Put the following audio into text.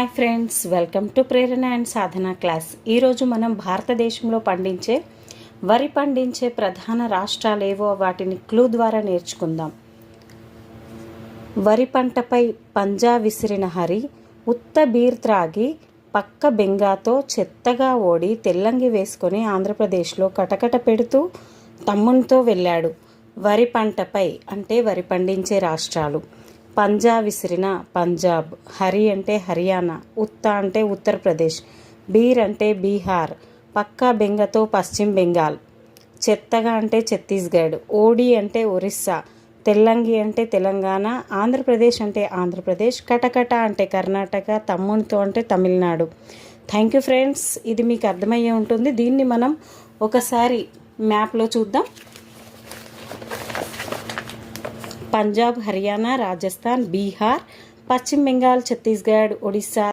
Hi friends, welcome to Prerana and Sadhana class. ఈరోజు మనం భారతదేశంలో వరి పండించే ప్రధాన రాష్ట్రాలు ఏవో వాటిని క్లూ ద్వారా నేర్చుకుందాం. వరి పంటపై పంజా విసిరిన హరి ఉత్త బీర్ త్రాగి పక్క బెంగాతో చెత్తగా ఓడి తెల్లంగి వేసుకొని ఆంధ్రప్రదేశ్లో కటకట పెడుతూ తమ్మునితో వెళ్ళాడు. వరి పంటపై అంటే వరి పండించే రాష్ట్రాలు. పంజా విసిరిన పంజాబ్, హరి అంటే హర్యానా, ఉత్త అంటే ఉత్తరప్రదేశ్, బీర్ అంటే బీహార్, పక్కా బెంగతో పశ్చిమ బెంగాల్, చెత్తగా అంటే ఛత్తీస్గఢ్, ఓడి అంటే ఒరిస్సా, తెల్లంగి అంటే తెలంగాణ, ఆంధ్రప్రదేశ్ అంటే ఆంధ్రప్రదేశ్, కటకట అంటే కర్ణాటక, తమ్మునితో అంటే తమిళనాడు. థ్యాంక్ యూ ఫ్రెండ్స్, ఇది మీకు అర్థమయ్యే ఉంటుంది. దీన్ని మనం ఒకసారి మ్యాప్లో చూద్దాం. పంజాబ్, హర్యానా, రాజస్థాన్, బీహార్, పశ్చిమ బెంగాల్, ఛత్తీస్గఢ్, ఒడిస్సా,